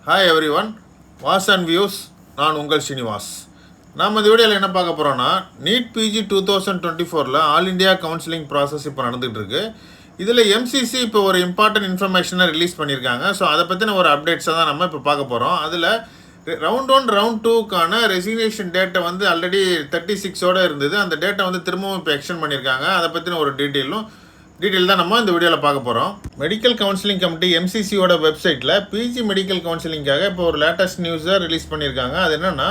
Hi everyone, வாஸ் and views. நான் உங்கள் ஸ்ரீனிவாஸ். நாம் இந்த வீடியோவில் என்ன பார்க்க போகிறோன்னா, NEET PG 2024 all India counselling process இப்போ நடந்துகிட்டு இருக்கு. இதில் எம்சிசி இப்போ ஒரு இம்பார்ட்டன்ட் இன்ஃபர்மேஷனை ரிலீஸ் பண்ணியிருக்காங்க. ஸோ அதை பற்றின ஒரு அப்டேட்ஸை தான் நம்ம இப்போ பார்க்க போகிறோம். அதில் ரவுண்ட் 1 ரவுண்ட் 2க்கான ரெசிக்னேஷன் டேட்டை வந்து ஆல்ரெடி 36 இருந்தது. அந்த டேட்டை வந்து திரும்பவும் இப்போ எக்ஸ்டெண்ட் பண்ணியிருக்காங்க. அதை பற்றின ஒரு டீட்டெயில் தான் நம்ம இந்த வீடியோவில் பார்க்க போகிறோம். மெடிக்கல் கவுன்சிலிங் கமிட்டி எம்சிசியோட வெப்சைட்டில் பிஜி மெடிக்கல் கவுன்சிலிங்காக இப்போ ஒரு லேட்டஸ்ட் நியூஸை ரிலீஸ் பண்ணியிருக்காங்க. அது என்னென்னா,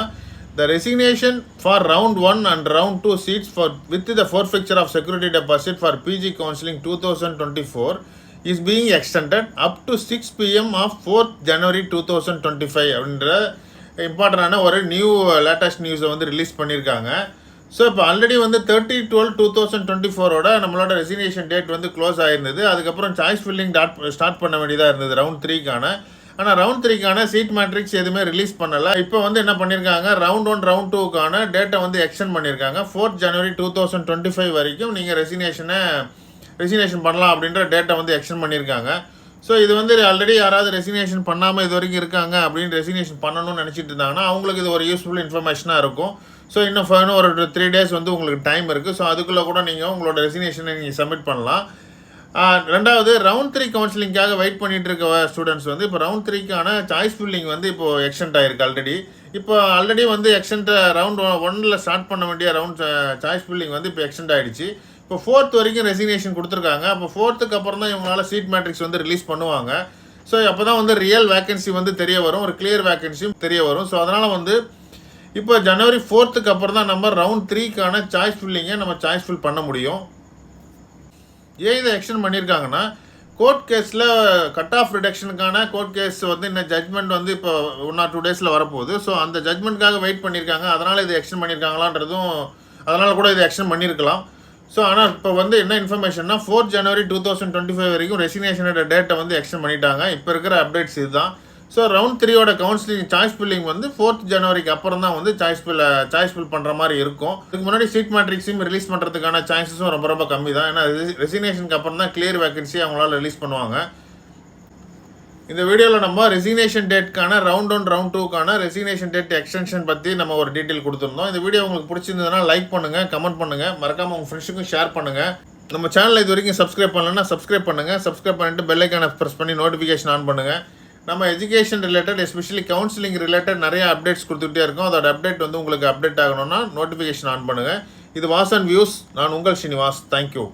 the resignation for round 1 and round 2 seats for with the forfeiture of security deposit for PG counselling 2024 is being extended up to 6 PM ஆஃப் 4th January 2025 அப்படின்ற இம்பார்ட்டண்டான ஒரு லேட்டஸ்ட் நியூஸை வந்து ரிலீஸ் பண்ணியிருக்காங்க. ஸோ இப்போ ஆல்ரெடி வந்து 30/12/2024 நம்மளோட ரெசிக்னேஷன் டேட் வந்து க்ளோஸ் ஆகிருந்தது. அதுக்கப்புறம் சாய்ஸ் ஃபில்லிங் ஸ்டார்ட் பண்ண வேண்டியதாக இருந்தது ரவுண்ட் 3க்கான. ஆனால் ரவுண்ட் 3க்கான சீட் மேட்ரிக்ஸ் எதுவுமே ரிலீஸ் பண்ணலை. இப்போ வந்து என்ன பண்ணியிருக்காங்க, ரவுண்ட் 1 ரவுண்ட் 2க்கான டேட்டை வந்து எக்ஸ்டெண்ட் பண்ணியிருக்காங்க. 4th January 2025 வரைக்கும் நீங்கள் ரெசிக்னேஷன் பண்ணலாம் அப்படின்ற டேட்டை வந்து எக்ஸ்டெண்ட் பண்ணியிருக்காங்க. ஸோ இது வந்து ஆல்ரெடி யாராவது ரெசிக்னேஷன் பண்ணாமல் இது வரைக்கும் இருக்காங்க அப்படின்னு ரெசிக்னேஷன் பண்ணணும்னு நினச்சிட்டு இருந்தாங்கன்னா அவங்களுக்கு இது ஒரு யூஸ்ஃபுல் இன்ஃபர்மேஷனாக இருக்கும். ஸோ இன்னும் ஒரு 3 days வந்து உங்களுக்கு டைம் இருக்குது. ஸோ அதுக்குள்ளே கூட நீங்கள் உங்களோட ரெசிக்னேஷனை நீங்கள் சப்மிட் பண்ணலாம். ரெண்டாவது, ரவுண்ட் 3 கவுன்சிலிங்காக வெயிட் பண்ணிகிட்டு இருக்க ஸ்டூடெண்ட்ஸ் வந்து இப்போ ரவுண்ட் 3க்கான சாய்ஸ் ஃபில்லிங் வந்து இப்போது எக்ஸ்டெண்ட் ஆகிருக்கு. ஆல்ரெடி வந்து எக்ஸ்டெண்ட் ரவுண்ட் 1 ஸ்டார்ட் பண்ண வேண்டிய ரவுண்ட் சாய்ஸ் ஃபில்லிங் வந்து இப்போ எக்ஸ்டெண்ட் ஆகிடுச்சு. இப்போ 4th வரைக்கும் ரெசிக்னேஷன் கொடுத்துருக்காங்க. அப்போ 4th அப்புறம் தான் இவங்களால சீட் மேட்ரிக்ஸ் வந்து ரிலீஸ் பண்ணுவாங்க. ஸோ அப்போ தான் வந்து ரியல் வேக்கன்சி வந்து தெரிய வரும், ஒரு கிளியர் வேக்கன்சியும் தெரிய வரும். ஸோ அதனால் வந்து இப்போ January 4th அப்புறம் தான் நம்ம ரவுண்ட் 3க்கான சாய்ஸ் ஃபில்லிங்கை நம்ம சாய்ஸ் ஃபில் பண்ண முடியும். ஏன் இதை எக்ஸ்டெண்ட் பண்ணியிருக்காங்கன்னா, கோர்ட் கேஸில் கட் ஆஃப் ரிடக்ஷனுக்கான கோர்ட் கேஸ் வந்து இன்னும் ஜட்மெண்ட் வந்து இப்போ 1 or 2 days வரப்போகுது. ஸோ அந்த ஜட்மெண்ட்காக வெயிட் பண்ணியிருக்காங்க. அதனால் இதை எக்ஸ்டெண்ட் பண்ணியிருக்காங்களான்றதும் அதனால் கூட இதை எக்ஸ்டெண்ட் பண்ணியிருக்கலாம். ஸோ ஆனால் இப்போ வந்து என்ன இன்ஃபர்மேஷன்னா, 4th January 2025 வரைக்கும் ரெசிக்னேஷனோட டேட்டை வந்து எக்ஸ்டெண்ட் பண்ணிட்டாங்க. இப்போ இருக்கிற அப்டேட்ஸ் இதுதான். ஸோ ரவுண்ட் 3யோட கவுன்சிலிங் சாய்ஸ் ஃபில்லிங் வந்து 4th January அப்புறம் தான் வந்து சாய்ஸ் ஃபில் பண்ணுற மாதிரி இருக்கும். இதுக்கு முன்னாடி சீட் மேட்ரிக்ஸையும் ரிலீஸ் பண்ணுறதுக்கான சான்சஸும் ரொம்ப கம்மி தான். ஏன்னா ரெசிக்னேஷனுக்கு அப்புறம் தான் கிளியர் வேகன்சி அவங்களால ரிலீஸ் பண்ணுவாங்க. இந்த வீடியோவில் நம்ம ரெசிக்னேஷன் டேட்க்கான ரவுண்ட் 1 ரவுண்ட் 2க்கான ரெசிக்னேஷன் டேட் எக்ஸ்டென்ஷன் பற்றி நம்ம ஒரு டீட்டெயில் கொடுத்துருந்தோம். இந்த வீடியோ உங்களுக்கு பிடிச்சிருந்ததுன்னா லைக் பண்ணுங்கள், கமெண்ட் பண்ணுங்கள், மறக்காமல் உங்கள் ஃப்ரெண்ட்ஸுக்கும் ஷேர் பண்ணுங்கள். நம்ம சேனலை இது வரைக்கும் சப்ஸ்கிரைப் பண்ணலன்னா சப்ஸ்கிரைப் பண்ணுங்கள். சப்ஸ்கிரைப் பண்ணிட்டு பெல் ஐக்கானை ப்ரெஸ் பண்ணி நோட்டிஃபிகேஷன் ஆன் பண்ணுங்கள். நம்ம education related, especially counselling related நிறைய அப்டேட்ஸ் கொடுத்துட்டே இருக்கோம். அதோட அப்டேட் வந்து உங்களுக்கு அப்டேட் ஆகணும்னா நோட்டிஃபிகேஷன் ஆன் பண்ணுங்கள். இது வாஸ் அண்ட் வியூஸ். நான் உங்கள் ஸ்ரீனிவாஸ். தேங்க்யூ.